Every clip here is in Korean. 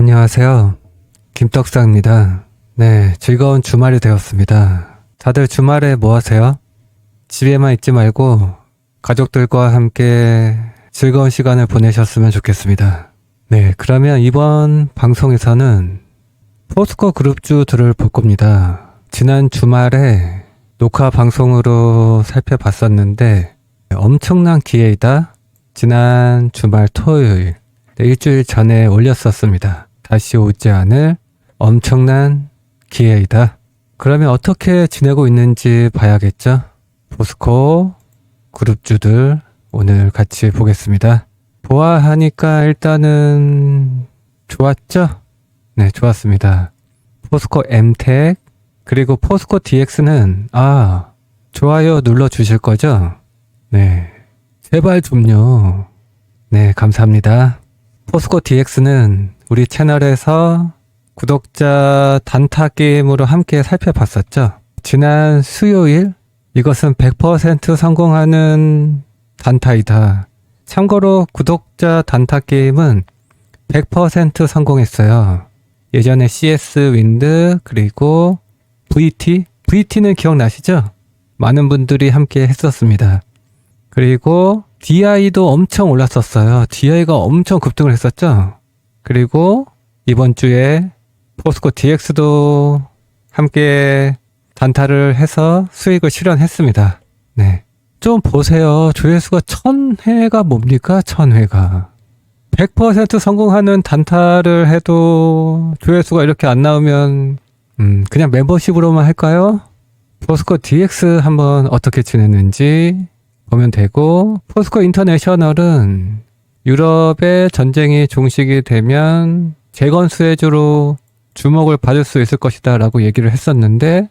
안녕하세요. 김떡상입니다. 네, 즐거운 주말이 되었습니다. 다들 주말에 뭐 하세요? 집에만 있지 말고 가족들과 함께 즐거운 시간을 보내셨으면 좋겠습니다. 네, 그러면 이번 방송에서는 포스코 그룹주들을 볼 겁니다. 지난 주말에 녹화 방송으로 살펴봤었는데 엄청난 기회이다. 지난 주말 토요일, 일주일 전에 올렸었습니다. 다시 오지 않을 엄청난 기회이다. 그러면 어떻게 지내고 있는지 봐야겠죠? 포스코 그룹주들 오늘 같이 보겠습니다. 보아하니까 일단은 좋았죠? 네, 좋았습니다. 포스코 엠텍 그리고 포스코 DX는 좋아요 눌러주실 거죠? 네, 제발 좀요. 네, 감사합니다. 포스코 DX는 우리 채널에서 구독자 단타 게임으로 함께 살펴봤었죠. 지난 수요일 이것은 100% 성공하는 단타이다. 참고로 구독자 단타 게임은 100% 성공했어요. 예전에 CS 윈드 그리고 VT는 기억나시죠? 많은 분들이 함께 했었습니다. 그리고 DI도 엄청 올랐었어요. DI가 엄청 급등을 했었죠. 그리고 이번 주에 포스코 DX도 함께 단타를 해서 수익을 실현했습니다. 네, 좀 보세요. 조회수가 1000회가 뭡니까? 1000회가 100% 성공하는 단타를 해도 조회수가 이렇게 안 나오면 그냥 멤버십으로만 할까요? 포스코 DX 한번 어떻게 지냈는지 보면 되고, 포스코 인터내셔널은 유럽의 전쟁이 종식이 되면 재건 수혜주로 주목을 받을 수 있을 것이다 라고 얘기를 했었는데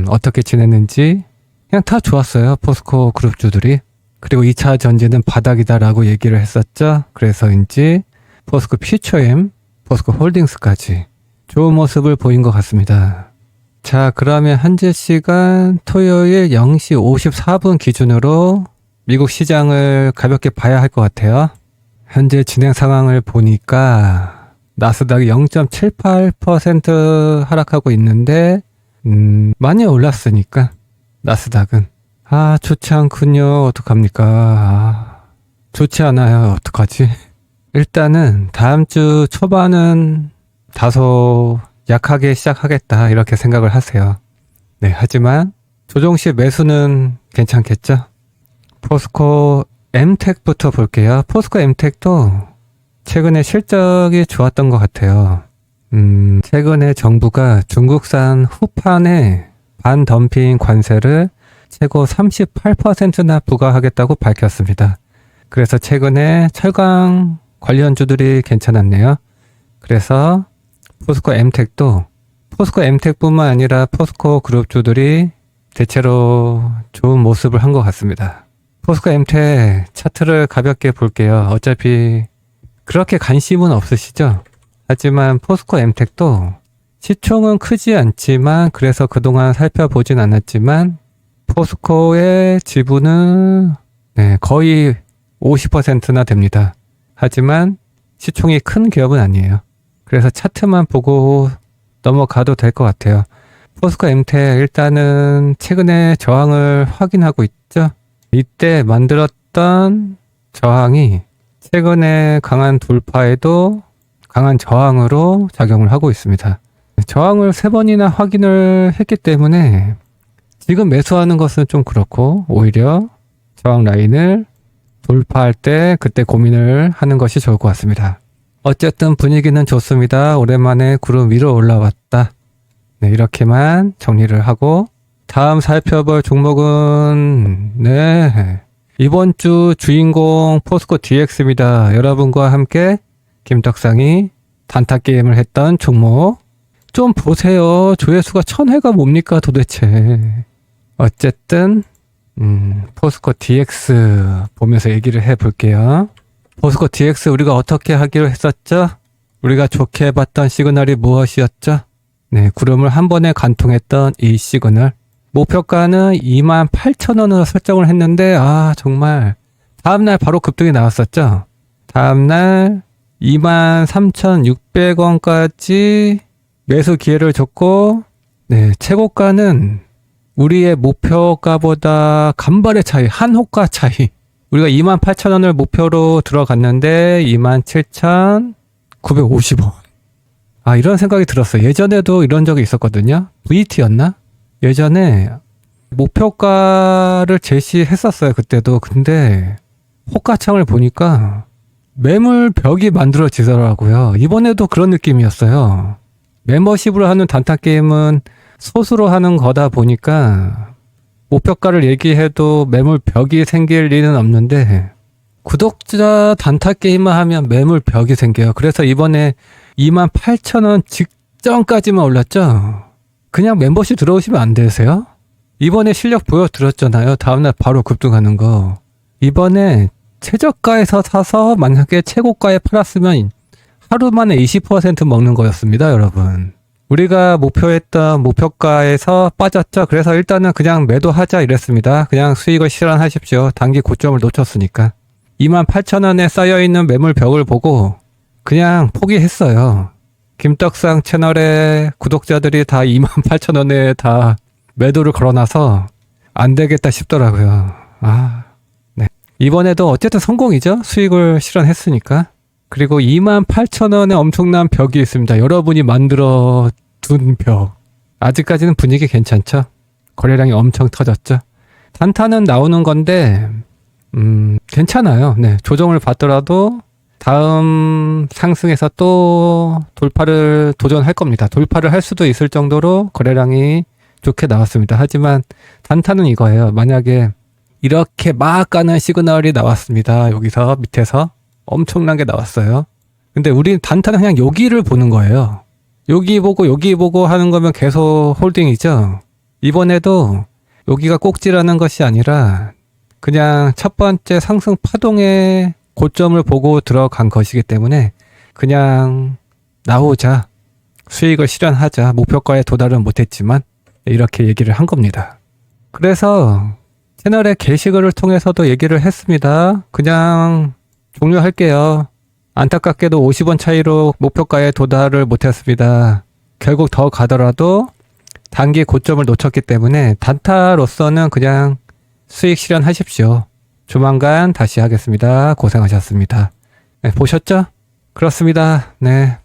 어떻게 지냈는지 그냥 다 좋았어요. 포스코 그룹주들이. 그리고 2차 전지는 바닥이다 라고 얘기를 했었죠. 그래서인지 포스코 퓨처엠, 포스코 홀딩스까지 좋은 모습을 보인 것 같습니다. 자, 그러면 현재 시간 토요일 0시 54분 기준으로 미국 시장을 가볍게 봐야 할 것 같아요. 현재 진행 상황을 보니까 나스닥이 0.78% 하락하고 있는데 많이 올랐으니까 나스닥은 좋지 않군요. 어떡합니까? 좋지 않아요. 어떡하지? 일단은 다음 주 초반은 다소 약하게 시작하겠다 이렇게 생각을 하세요. 네, 하지만 조정시 매수는 괜찮겠죠? 포스코 엠텍부터 볼게요. 포스코 엠텍도 최근에 실적이 좋았던 것 같아요. 최근에 정부가 중국산 후판에 반덤핑 관세를 최고 38%나 부과하겠다고 밝혔습니다. 그래서 최근에 철강 관련주들이 괜찮았네요. 그래서 포스코 엠텍도 포스코 엠텍뿐만 아니라 포스코 그룹주들이 대체로 좋은 모습을 한 것 같습니다. 포스코 엠텍 차트를 가볍게 볼게요. 어차피 그렇게 관심은 없으시죠? 하지만 포스코 엠텍도 시총은 크지 않지만 그래서 그동안 살펴보진 않았지만 포스코의 지분은 거의 50%나 됩니다. 하지만 시총이 큰 기업은 아니에요. 그래서 차트만 보고 넘어가도 될 것 같아요. 포스코 엠텍 일단은 최근에 저항을 확인하고 있죠. 이때 만들었던 저항이 최근에 강한 돌파에도 강한 저항으로 작용을 하고 있습니다. 저항을 3번이나 확인을 했기 때문에 지금 매수하는 것은 좀 그렇고 오히려 저항 라인을 돌파할 때 그때 고민을 하는 것이 좋을 것 같습니다. 어쨌든 분위기는 좋습니다. 오랜만에 구름 위로 올라왔다. 네, 이렇게만 정리를 하고 다음 살펴볼 종목은 이번 주 주인공 포스코 DX입니다. 여러분과 함께 김떡상이 단타 게임을 했던 종목 좀 보세요. 조회수가 1000회가 뭡니까 도대체. 어쨌든 포스코 DX 보면서 얘기를 해볼게요. 포스코 DX 우리가 어떻게 하기로 했었죠? 우리가 좋게 봤던 시그널이 무엇이었죠? 네, 구름을 한 번에 관통했던 이 시그널. 목표가는 28,000원으로 설정을 했는데 정말 다음날 바로 급등이 나왔었죠. 다음날 23,600원까지 매수 기회를 줬고, 네, 최고가는 우리의 목표가보다 간발의 차이, 한 호가 차이. 우리가 28,000원을 목표로 들어갔는데 27,950원. 아, 이런 생각이 들었어요. 예전에도 이런 적이 있었거든요. VT였나? 예전에 목표가를 제시했었어요. 그때도. 근데 호가창을 보니까 매물벽이 만들어지더라고요. 이번에도 그런 느낌이었어요. 멤버십으로 하는 단타 게임은 소수로 하는 거다 보니까 목표가를 얘기해도 매물벽이 생길 리는 없는데 구독자 단타 게임만 하면 매물벽이 생겨요. 그래서 이번에 28,000원 직전까지만 올랐죠. 그냥 멤버십 들어오시면 안 되세요? 이번에 실력 보여드렸잖아요. 다음날 바로 급등하는 거. 이번에 최저가에서 사서 만약에 최고가에 팔았으면 하루 만에 20% 먹는 거였습니다, 여러분. 우리가 목표했던 목표가에서 빠졌죠. 그래서 일단은 그냥 매도하자 이랬습니다. 그냥 수익을 실현하십시오. 단기 고점을 놓쳤으니까. 28,000원에 쌓여있는 매물벽을 보고 그냥 포기했어요. 김떡상 채널에 구독자들이 다 28,000원에 다 매도를 걸어놔서 안 되겠다 싶더라고요. 네. 이번에도 어쨌든 성공이죠. 수익을 실현했으니까. 그리고 28,000원에 엄청난 벽이 있습니다. 여러분이 만들어 둔 벽. 아직까지는 분위기 괜찮죠? 거래량이 엄청 터졌죠? 단타는 나오는 건데 괜찮아요. 네, 조정을 받더라도 다음 상승에서 또 돌파를 도전할 겁니다. 돌파를 할 수도 있을 정도로 거래량이 좋게 나왔습니다. 하지만 단타는 이거예요. 만약에 이렇게 막 가는 시그널이 나왔습니다. 여기서 밑에서 엄청난 게 나왔어요. 근데 우리 단타는 그냥 여기를 보는 거예요. 여기 보고 하는 거면 계속 홀딩이죠. 이번에도 여기가 꼭지라는 것이 아니라 그냥 첫 번째 상승 파동의 고점을 보고 들어간 것이기 때문에 그냥 나오자, 수익을 실현하자, 목표가에 도달은 못했지만 이렇게 얘기를 한 겁니다. 그래서 채널의 게시글을 통해서도 얘기를 했습니다. 그냥 종료할게요. 안타깝게도 50원 차이로 목표가에 도달을 못했습니다. 결국 더 가더라도 단기 고점을 놓쳤기 때문에 단타로서는 그냥 수익 실현하십시오. 조만간 다시 하겠습니다. 고생하셨습니다. 네, 보셨죠? 그렇습니다. 네,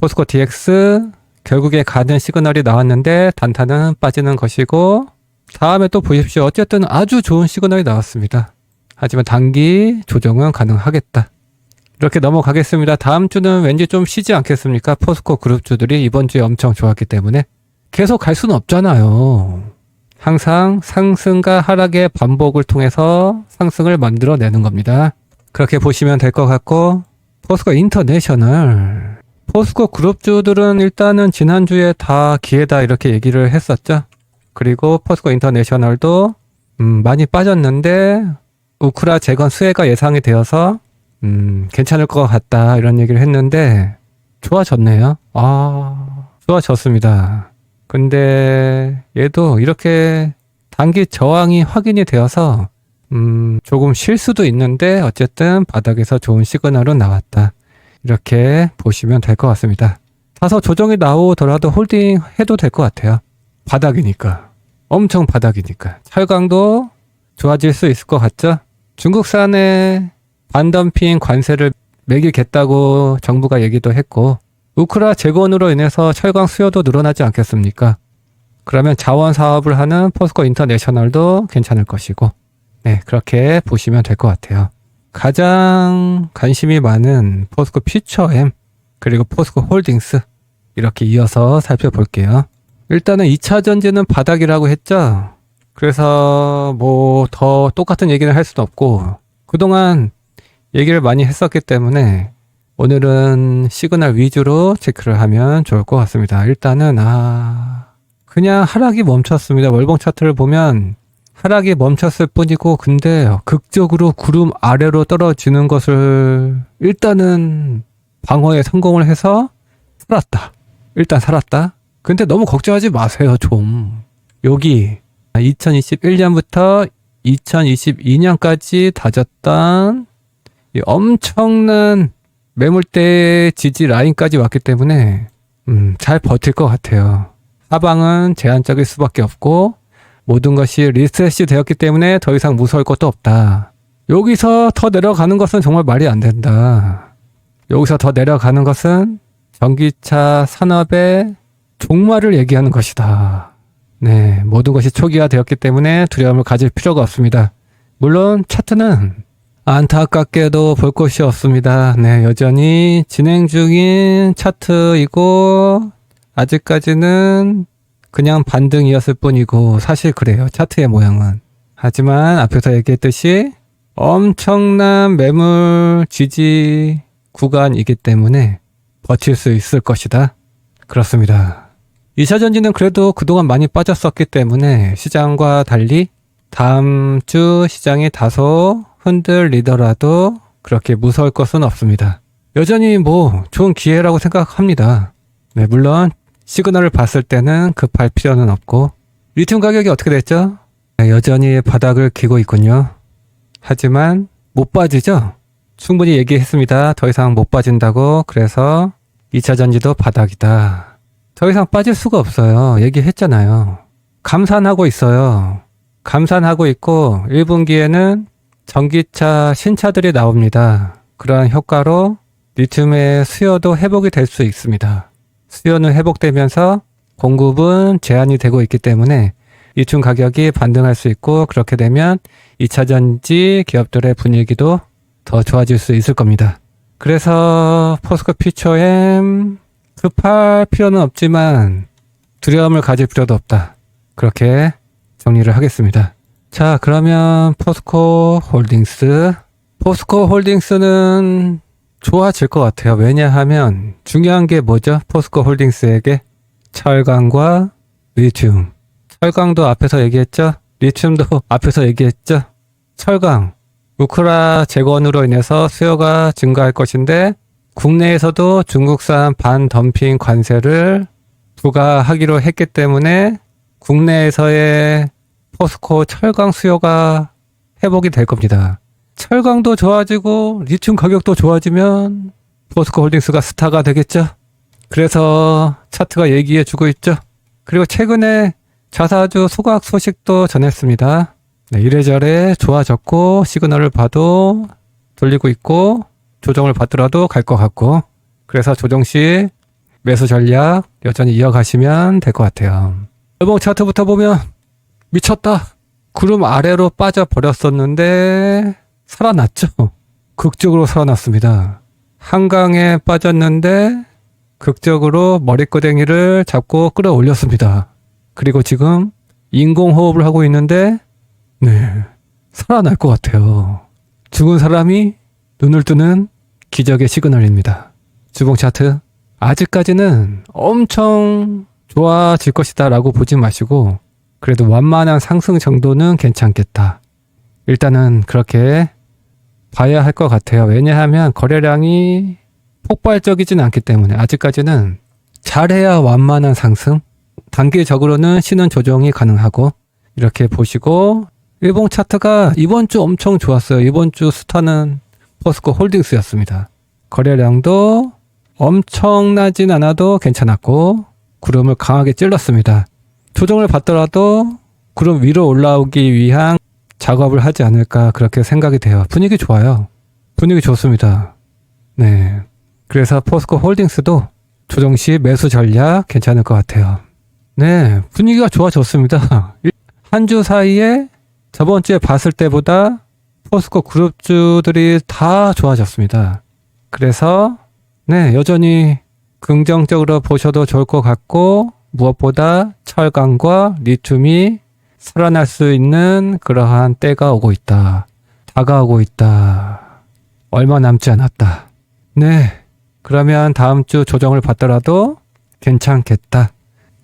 포스코 DX 결국에 가는 시그널이 나왔는데 단타는 빠지는 것이고 다음에 또 보십시오. 어쨌든 아주 좋은 시그널이 나왔습니다. 하지만 단기 조정은 가능하겠다. 이렇게 넘어가겠습니다. 다음 주는 왠지 좀 쉬지 않겠습니까? 포스코 그룹주들이 이번 주에 엄청 좋았기 때문에 계속 갈 수는 없잖아요. 항상 상승과 하락의 반복을 통해서 상승을 만들어내는 겁니다. 그렇게 보시면 될 것 같고, 포스코 인터내셔널, 포스코 그룹주들은 일단은 지난주에 다 기회다 이렇게 얘기를 했었죠. 그리고 포스코 인터내셔널도 많이 빠졌는데 우크라 재건 수혜가 예상이 되어서 괜찮을 것 같다 이런 얘기를 했는데 좋아졌네요. 좋아졌습니다. 근데 얘도 이렇게 단기 저항이 확인이 되어서 조금 쉴 수도 있는데 어쨌든 바닥에서 좋은 시그널은 나왔다. 이렇게 보시면 될 것 같습니다. 사서 조정이 나오더라도 홀딩 해도 될 것 같아요. 바닥이니까. 엄청 바닥이니까. 철강도 좋아질 수 있을 것 같죠? 중국산에 반덤핑 관세를 매기겠다고 정부가 얘기도 했고 우크라 재건으로 인해서 철강 수요도 늘어나지 않겠습니까? 그러면 자원 사업을 하는 포스코 인터내셔널도 괜찮을 것이고 네, 그렇게 보시면 될 것 같아요. 가장 관심이 많은 포스코 퓨처엠 그리고 포스코 홀딩스 이렇게 이어서 살펴볼게요. 일단은 2차 전지는 바닥이라고 했죠. 그래서 뭐 더 똑같은 얘기는 할 수는 없고 그동안 얘기를 많이 했었기 때문에 오늘은 시그널 위주로 체크를 하면 좋을 것 같습니다. 일단은 그냥 하락이 멈췄습니다. 월봉 차트를 보면 하락이 멈췄을 뿐이고 근데 극적으로 구름 아래로 떨어지는 것을 일단은 방어에 성공을 해서 살았다. 일단 살았다. 근데 너무 걱정하지 마세요. 좀 여기 2021년부터 2022년까지 다졌던 이 엄청난 매물대 지지 라인까지 왔기 때문에 잘 버틸 것 같아요. 하방은 제한적일 수밖에 없고 모든 것이 리셋이 되었기 때문에 더 이상 무서울 것도 없다. 여기서 더 내려가는 것은 정말 말이 안 된다. 여기서 더 내려가는 것은 전기차 산업의 종말을 얘기하는 것이다. 네, 모든 것이 초기화되었기 때문에 두려움을 가질 필요가 없습니다. 물론 차트는 안타깝게도 볼 곳이 없습니다. 네, 여전히 진행 중인 차트이고 아직까지는 그냥 반등이었을 뿐이고 사실 그래요. 차트의 모양은. 하지만 앞에서 얘기했듯이 엄청난 매물 지지 구간이기 때문에 버틸 수 있을 것이다. 그렇습니다. 2차전지는 그래도 그동안 많이 빠졌었기 때문에 시장과 달리 다음 주 시장이 다소 흔들리더라도 그렇게 무서울 것은 없습니다. 여전히 좋은 기회라고 생각합니다. 네, 물론 시그널을 봤을 때는 급할 필요는 없고 리튬 가격이 어떻게 됐죠? 네, 여전히 바닥을 기고 있군요. 하지만 못 빠지죠? 충분히 얘기했습니다. 더 이상 못 빠진다고. 그래서 2차전지도 바닥이다. 더 이상 빠질 수가 없어요. 얘기했잖아요. 감산하고 있어요. 감산하고 있고 1분기에는 전기차 신차들이 나옵니다. 그러한 효과로 리튬의 수요도 회복이 될 수 있습니다. 수요는 회복되면서 공급은 제한이 되고 있기 때문에 리튬 가격이 반등할 수 있고 그렇게 되면 2차전지 기업들의 분위기도 더 좋아질 수 있을 겁니다. 그래서 포스코 퓨처엠 급할 필요는 없지만 두려움을 가질 필요도 없다. 그렇게 정리를 하겠습니다. 자, 그러면 포스코 홀딩스는 좋아질 것 같아요. 왜냐하면 중요한 게 뭐죠? 포스코 홀딩스에게 철강과 리튬. 철강도 앞에서 얘기했죠? 리튬도 앞에서 얘기했죠? 철강, 우크라 재건으로 인해서 수요가 증가할 것인데 국내에서도 중국산 반덤핑 관세를 부과하기로 했기 때문에 국내에서의 포스코 철강 수요가 회복이 될 겁니다. 철강도 좋아지고 리튬 가격도 좋아지면 포스코 홀딩스가 스타가 되겠죠. 그래서 차트가 얘기해주고 있죠. 그리고 최근에 자사주 소각 소식도 전했습니다. 네, 이래저래 좋아졌고 시그널을 봐도 돌리고 있고 조정을 받더라도 갈 것 같고 그래서 조정시 매수 전략 여전히 이어가시면 될 것 같아요. 월봉 차트부터 보면 미쳤다. 구름 아래로 빠져버렸었는데 살아났죠. 극적으로 살아났습니다. 한강에 빠졌는데 극적으로 머리끄댕이를 잡고 끌어올렸습니다. 그리고 지금 인공호흡을 하고 있는데 네, 살아날 것 같아요. 죽은 사람이 눈을 뜨는 기적의 시그널입니다. 주봉 차트 아직까지는 엄청 좋아질 것이다 라고 보지 마시고 그래도 완만한 상승 정도는 괜찮겠다. 일단은 그렇게 봐야 할 것 같아요. 왜냐하면 거래량이 폭발적이진 않기 때문에 아직까지는 잘해야 완만한 상승, 단기적으로는 신은 조정이 가능하고 이렇게 보시고 일봉 차트가 이번 주 엄청 좋았어요. 이번 주 스타는 포스코 홀딩스였습니다. 거래량도 엄청나진 않아도 괜찮았고 구름을 강하게 찔렀습니다. 조정을 받더라도 구름 위로 올라오기 위한 작업을 하지 않을까 그렇게 생각이 돼요. 분위기 좋아요. 분위기 좋습니다. 네, 그래서 포스코 홀딩스도 조정 시 매수 전략 괜찮을 것 같아요. 네, 분위기가 좋아졌습니다. 한 주 사이에 저번 주에 봤을 때보다 포스코 그룹주들이 다 좋아졌습니다. 그래서 네, 여전히 긍정적으로 보셔도 좋을 것 같고 무엇보다 철강과 리튬이 살아날 수 있는 그러한 때가 오고 있다. 다가오고 있다. 얼마 남지 않았다. 네, 그러면 다음 주 조정을 받더라도 괜찮겠다.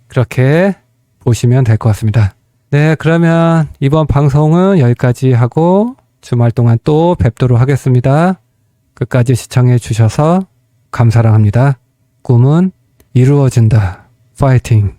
그렇게 보시면 될 것 같습니다. 네, 그러면 이번 방송은 여기까지 하고 주말 동안 또 뵙도록 하겠습니다. 끝까지 시청해 주셔서 감사합니다. 꿈은 이루어진다. 파이팅!